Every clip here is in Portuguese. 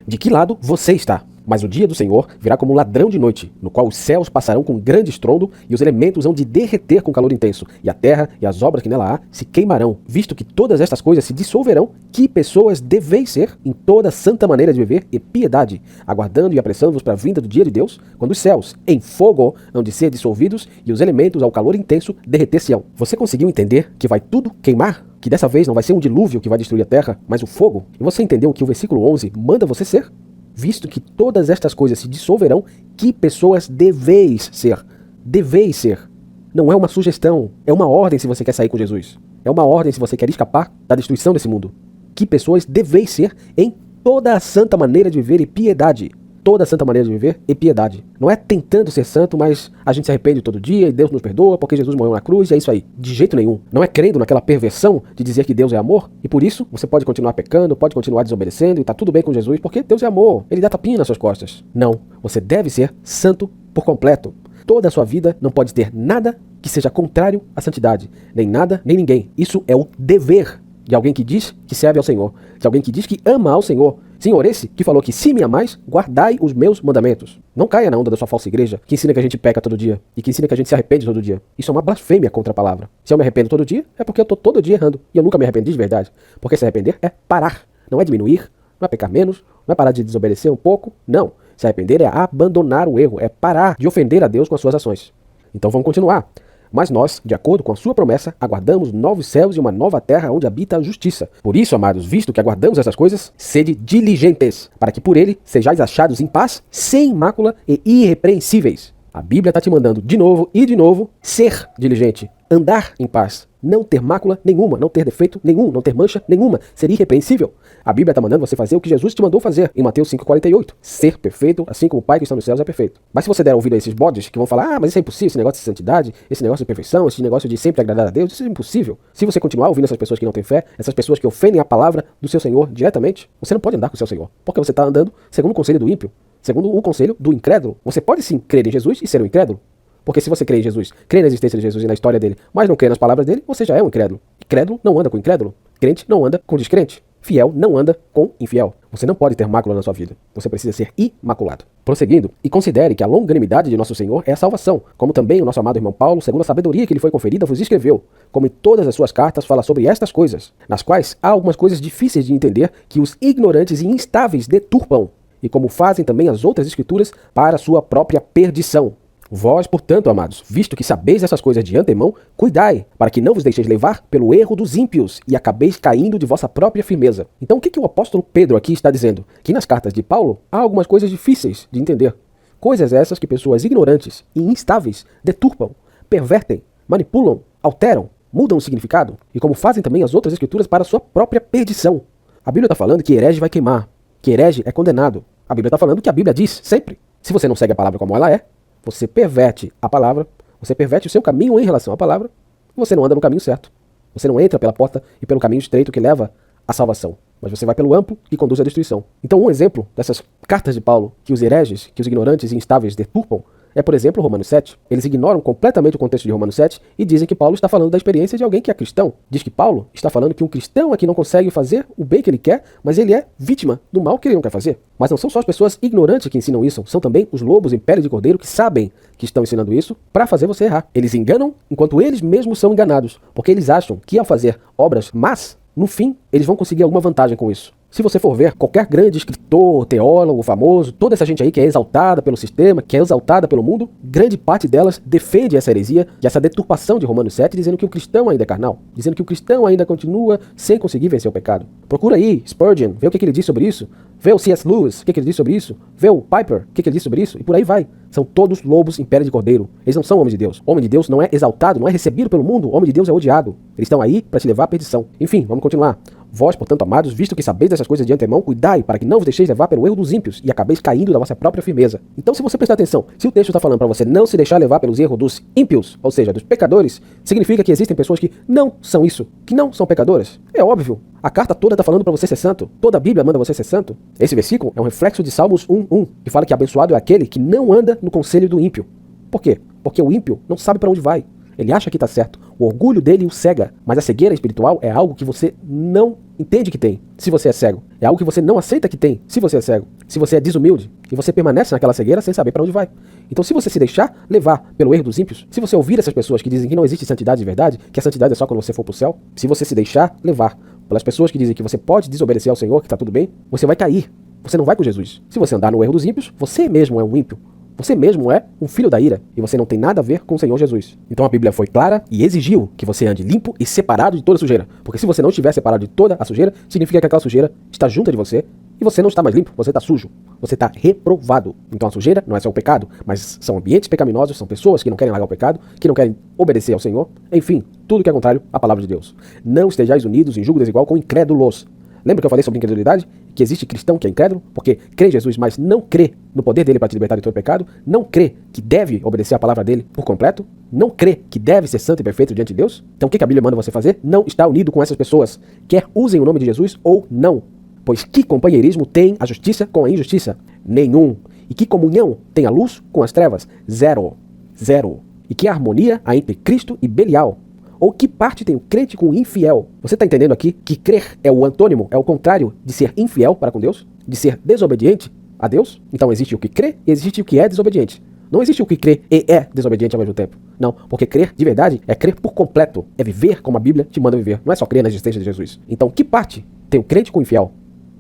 de que lado você está. Mas o dia do Senhor virá como um ladrão de noite, no qual os céus passarão com grande estrondo, e os elementos hão de derreter com calor intenso, e a terra e as obras que nela há se queimarão. Visto que todas estas coisas se dissolverão, que pessoas deveis ser em toda santa maneira de viver e piedade, aguardando e apressando-vos para a vinda do dia de Deus, quando os céus, em fogo, hão de ser dissolvidos, e os elementos ao calor intenso derreter-se-ão. Você conseguiu entender que vai tudo queimar? Que dessa vez não vai ser um dilúvio que vai destruir a terra, mas o fogo? E você entendeu que o versículo 11 manda você ser? Visto que todas estas coisas se dissolverão, que pessoas deveis ser. Deveis ser. Não é uma sugestão, é uma ordem se você quer sair com Jesus. É uma ordem se você quer escapar da destruição desse mundo. Que pessoas deveis ser em toda a santa maneira de viver e piedade. Toda a santa maneira de viver e piedade. Não é tentando ser santo, mas a gente se arrepende todo dia e Deus nos perdoa porque Jesus morreu na cruz e é isso aí. De jeito nenhum. Não é crendo naquela perversão de dizer que Deus é amor e por isso você pode continuar pecando, pode continuar desobedecendo e tá tudo bem com Jesus porque Deus é amor. Ele dá tapinha nas suas costas. Não. Você deve ser santo por completo. Toda a sua vida não pode ter nada que seja contrário à santidade. Nem nada, nem ninguém. Isso é o dever de alguém que diz que serve ao Senhor. De alguém que diz que ama ao Senhor. Senhor, esse que falou que se me amais, guardai os meus mandamentos. Não caia na onda da sua falsa igreja, que ensina que a gente peca todo dia e que ensina que a gente se arrepende todo dia. Isso é uma blasfêmia contra a palavra. Se eu me arrependo todo dia, é porque eu estou todo dia errando. E eu nunca me arrependi de verdade. Porque se arrepender é parar. Não é diminuir, não é pecar menos, não é parar de desobedecer um pouco. Não. Se arrepender é abandonar o erro, é parar de ofender a Deus com as suas ações. Então vamos continuar. Mas nós, de acordo com a sua promessa, aguardamos novos céus e uma nova terra onde habita a justiça. Por isso, amados, visto que aguardamos essas coisas, sede diligentes, para que por ele sejais achados em paz, sem mácula e irrepreensíveis. A Bíblia está te mandando de novo, ser diligente, andar em paz, não ter mácula nenhuma, não ter defeito nenhum, não ter mancha nenhuma, ser irrepreensível. A Bíblia está mandando você fazer o que Jesus te mandou fazer em Mateus 5,48. Ser perfeito, assim como o Pai que está nos céus é perfeito. Mas se você der ouvido a esses bodes que vão falar, mas isso é impossível, esse negócio de santidade, esse negócio de perfeição, esse negócio de sempre agradar a Deus, isso é impossível. Se você continuar ouvindo essas pessoas que não têm fé, essas pessoas que ofendem a palavra do seu Senhor diretamente, você não pode andar com o seu Senhor, porque você está andando segundo o conselho do ímpio, segundo o conselho do incrédulo. Você pode sim crer em Jesus e ser um incrédulo. Porque se você crê em Jesus, crê na existência de Jesus e na história dele, mas não crê nas palavras dele, você já é um incrédulo. Incrédulo não anda com incrédulo. Crente não anda com descrente. Fiel não anda com infiel. Você não pode ter mácula na sua vida. Você precisa ser imaculado. Prosseguindo, e considere que a longanimidade de nosso Senhor é a salvação, como também o nosso amado irmão Paulo, segundo a sabedoria que lhe foi conferida, vos escreveu, como em todas as suas cartas fala sobre estas coisas, nas quais há algumas coisas difíceis de entender que os ignorantes e instáveis deturpam, e como fazem também as outras escrituras para a sua própria perdição. Vós, portanto, amados, visto que sabeis essas coisas de antemão, cuidai, para que não vos deixeis levar pelo erro dos ímpios e acabeis caindo de vossa própria firmeza. Então o que o apóstolo Pedro aqui está dizendo? Que nas cartas de Paulo há algumas coisas difíceis de entender. Coisas essas que pessoas ignorantes e instáveis deturpam, pervertem, manipulam, alteram, mudam o significado, e como fazem também as outras escrituras para a sua própria perdição. A Bíblia está falando que herege vai queimar, que herege é condenado. A Bíblia está falando que a Bíblia diz sempre. Se você não segue a palavra como ela é, você perverte a palavra, você perverte o seu caminho em relação à palavra, e você não anda no caminho certo. Você não entra pela porta e pelo caminho estreito que leva à salvação, mas você vai pelo amplo que conduz à destruição. Então um exemplo dessas cartas de Paulo que os hereges, que os ignorantes e instáveis deturpam, é, por exemplo, Romanos 7. Eles ignoram completamente o contexto de Romanos 7 e dizem que Paulo está falando da experiência de alguém que é cristão. Diz que Paulo está falando que um cristão é que não consegue fazer o bem que ele quer, mas ele é vítima do mal que ele não quer fazer. Mas não são só as pessoas ignorantes que ensinam isso, são também os lobos em pele de cordeiro que sabem que estão ensinando isso para fazer você errar. Eles enganam enquanto eles mesmos são enganados, porque eles acham que ao fazer obras más, no fim, eles vão conseguir alguma vantagem com isso. Se você for ver qualquer grande escritor, teólogo, famoso, toda essa gente aí que é exaltada pelo sistema, que é exaltada pelo mundo, grande parte delas defende essa heresia e essa deturpação de Romanos 7, dizendo que o cristão ainda é carnal, dizendo que o cristão ainda continua sem conseguir vencer o pecado. Procura aí Spurgeon, vê o que ele diz sobre isso, vê o C.S. Lewis, o que ele diz sobre isso, vê o Piper, o que ele diz sobre isso, e por aí vai. São todos lobos em pele de cordeiro. Eles não são homens de Deus. Homem de Deus não é exaltado, não é recebido pelo mundo. Homem de Deus é odiado. Eles estão aí para te levar à perdição. Enfim, vamos continuar. Vós, portanto, amados, visto que sabeis dessas coisas de antemão, cuidai para que não vos deixeis levar pelo erro dos ímpios e acabeis caindo da vossa própria firmeza. Então, se você prestar atenção, se o texto está falando para você não se deixar levar pelos erros dos ímpios, ou seja, dos pecadores, significa que existem pessoas que não são isso, que não são pecadoras. É óbvio. A carta toda está falando para você ser santo. Toda a Bíblia manda você ser santo. Esse versículo é um reflexo de Salmos 1:1, que fala que abençoado é aquele que não anda no conselho do ímpio. Por quê? Porque o ímpio não sabe para onde vai. Ele acha que está certo. O orgulho dele o cega, mas a cegueira espiritual é algo que você não entende que tem, se você é cego. É algo que você não aceita que tem, se você é cego. Se você é desumilde, e você permanece naquela cegueira sem saber para onde vai. Então, se você se deixar levar pelo erro dos ímpios, se você ouvir essas pessoas que dizem que não existe santidade de verdade, que a santidade é só quando você for pro céu, se você se deixar levar pelas pessoas que dizem que você pode desobedecer ao Senhor, que tá tudo bem, você vai cair. Você não vai com Jesus. Se você andar no erro dos ímpios, você mesmo é um ímpio. Você mesmo é um filho da ira, e você não tem nada a ver com o Senhor Jesus. Então a Bíblia foi clara e exigiu que você ande limpo e separado de toda sujeira. Porque se você não estiver separado de toda a sujeira, significa que aquela sujeira está junto de você, e você não está mais limpo, você está sujo, você está reprovado. Então a sujeira não é só o pecado, mas são ambientes pecaminosos, são pessoas que não querem largar o pecado, que não querem obedecer ao Senhor, enfim, tudo que é contrário à palavra de Deus. Não estejais unidos em julgo desigual com incrédulos. Lembra que eu falei sobre incredulidade? Que existe cristão que é incrédulo, porque crê em Jesus, mas não crê no poder dele para te libertar de todo pecado, não crê que deve obedecer a palavra dele por completo, não crê que deve ser santo e perfeito diante de Deus. Então o que a Bíblia manda você fazer? Não está unido com essas pessoas, quer usem o nome de Jesus ou não. Pois que companheirismo tem a justiça com a injustiça? Nenhum. E que comunhão tem a luz com as trevas? Zero. Zero. E que harmonia há entre Cristo e Belial? Ou que parte tem o crente com o infiel? Você está entendendo aqui que crer é o antônimo, é o contrário de ser infiel para com Deus? De ser desobediente a Deus? Então existe o que crê e existe o que é desobediente. Não existe o que crê e é desobediente ao mesmo tempo. Não, porque crer de verdade é crer por completo. É viver como a Bíblia te manda viver. Não é só crer na existência de Jesus. Então que parte tem o crente com o infiel?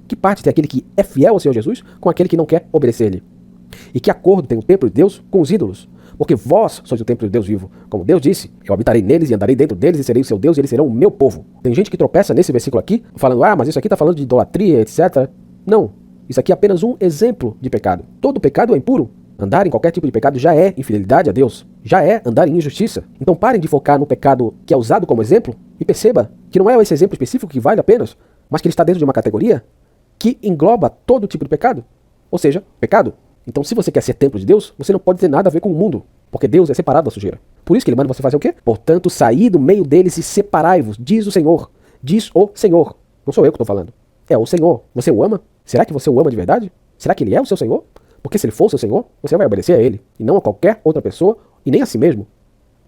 Que parte tem aquele que é fiel ao Senhor Jesus com aquele que não quer obedecer-lhe? E que acordo tem o templo de Deus com os ídolos? Porque vós sois o templo de Deus vivo. Como Deus disse, eu habitarei neles e andarei dentro deles e serei o seu Deus e eles serão o meu povo. Tem gente que tropeça nesse versículo aqui, falando, mas isso aqui está falando de idolatria, etc. Não, isso aqui é apenas um exemplo de pecado. Todo pecado é impuro. Andar em qualquer tipo de pecado já é infidelidade a Deus. Já é andar em injustiça. Então parem de focar no pecado que é usado como exemplo e perceba que não é esse exemplo específico que vale apenas, mas que ele está dentro de uma categoria que engloba todo tipo de pecado. Ou seja, pecado. Então, se você quer ser templo de Deus, você não pode ter nada a ver com o mundo, porque Deus é separado da sujeira. Por isso que ele manda você fazer o quê? Portanto, saí do meio deles e separai-vos, diz o Senhor. Diz o Senhor. Não sou eu que estou falando. É o Senhor. Você o ama? Será que você o ama de verdade? Será que ele é o seu Senhor? Porque se ele for o seu Senhor, você vai obedecer a ele, e não a qualquer outra pessoa, e nem a si mesmo.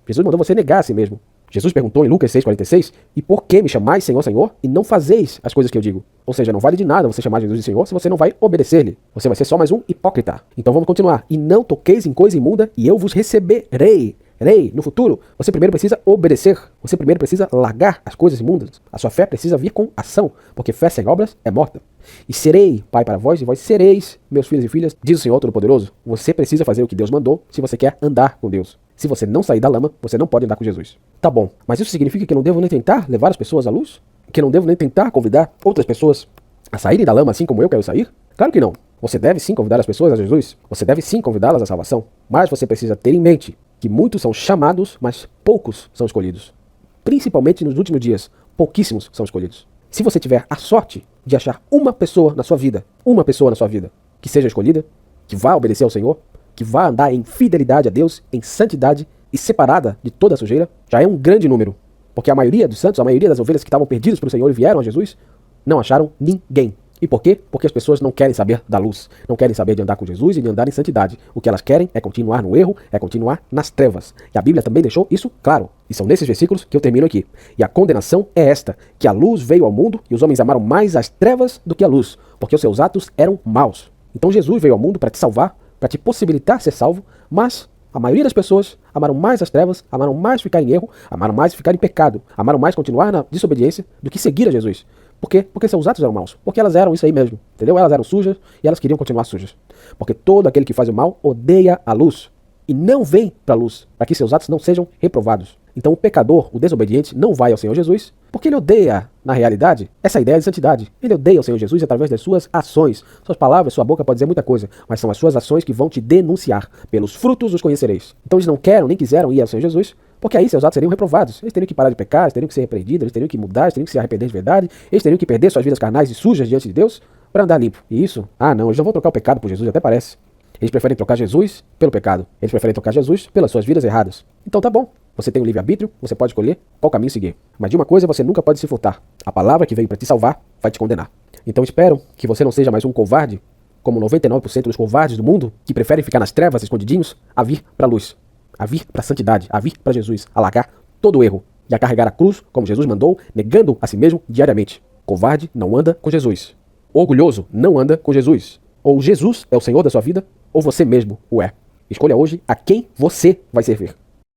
Jesus mandou você negar a si mesmo. Jesus perguntou em Lucas 6,46, e por que me chamais Senhor, Senhor, e não fazeis as coisas que eu digo? Ou seja, não vale de nada você chamar Jesus de Senhor se você não vai obedecer-lhe. Você vai ser só mais um hipócrita. Então vamos continuar. E não toqueis em coisa imunda, e eu vos receberei. No futuro, você primeiro precisa obedecer. Você primeiro precisa largar as coisas imundas. A sua fé precisa vir com ação, porque fé sem obras é morta. E serei pai para vós, e vós sereis meus filhos e filhas, diz o Senhor Todo-Poderoso. Você precisa fazer o que Deus mandou se você quer andar com Deus. Se você não sair da lama, você não pode andar com Jesus. Tá bom, mas isso significa que eu não devo nem tentar levar as pessoas à luz? Que eu não devo nem tentar convidar outras pessoas a saírem da lama assim como eu quero sair? Claro que não. Você deve sim convidar as pessoas a Jesus. Você deve sim convidá-las à salvação. Mas você precisa ter em mente que muitos são chamados, mas poucos são escolhidos. Principalmente nos últimos dias, pouquíssimos são escolhidos. Se você tiver a sorte de achar uma pessoa na sua vida, que seja escolhida, que vá obedecer ao Senhor, que vá andar em fidelidade a Deus, em santidade e separada de toda a sujeira, já é um grande número. Porque a maioria dos santos, a maioria das ovelhas que estavam perdidas pelo Senhor e vieram a Jesus, não acharam ninguém. E por quê? Porque as pessoas não querem saber da luz, não querem saber de andar com Jesus e de andar em santidade. O que elas querem é continuar no erro, é continuar nas trevas. E a Bíblia também deixou isso claro. E são nesses versículos que eu termino aqui. E a condenação é esta, que a luz veio ao mundo e os homens amaram mais as trevas do que a luz, porque os seus atos eram maus. Então Jesus veio ao mundo para te salvar, para te possibilitar ser salvo, mas a maioria das pessoas amaram mais as trevas, amaram mais ficar em erro, amaram mais ficar em pecado, amaram mais continuar na desobediência do que seguir a Jesus. Por quê? Porque seus atos eram maus. Porque elas eram isso aí mesmo, entendeu? Elas eram sujas e elas queriam continuar sujas. Porque todo aquele que faz o mal odeia a luz e não vem para a luz, para que seus atos não sejam reprovados. Então o pecador, o desobediente, não vai ao Senhor Jesus, porque ele odeia, na realidade, essa ideia de santidade. Ele odeia o Senhor Jesus através das suas ações. Suas palavras, sua boca pode dizer muita coisa, mas são as suas ações que vão te denunciar. Pelos frutos os conhecereis. Então eles não querem nem quiseram ir ao Senhor Jesus, porque aí seus atos seriam reprovados. Eles teriam que parar de pecar, eles teriam que ser repreendidos, eles teriam que mudar, eles teriam que se arrepender de verdade, eles teriam que perder suas vidas carnais e sujas diante de Deus para andar limpo. E isso? Não, eles não vão trocar o pecado por Jesus, até parece. Eles preferem trocar Jesus pelo pecado. Eles preferem trocar Jesus pelas suas vidas erradas. Então tá bom. Você tem um livre-arbítrio, você pode escolher qual caminho seguir. Mas de uma coisa você nunca pode se furtar. A palavra que veio para te salvar vai te condenar. Então espero que você não seja mais um covarde, como 99% dos covardes do mundo, que preferem ficar nas trevas escondidinhos, a vir para a luz, a vir para a santidade, a vir para Jesus, a largar todo o erro e a carregar a cruz, como Jesus mandou, negando a si mesmo diariamente. Covarde não anda com Jesus. Orgulhoso não anda com Jesus. Ou Jesus é o Senhor da sua vida, ou você mesmo o é. Escolha hoje a quem você vai servir.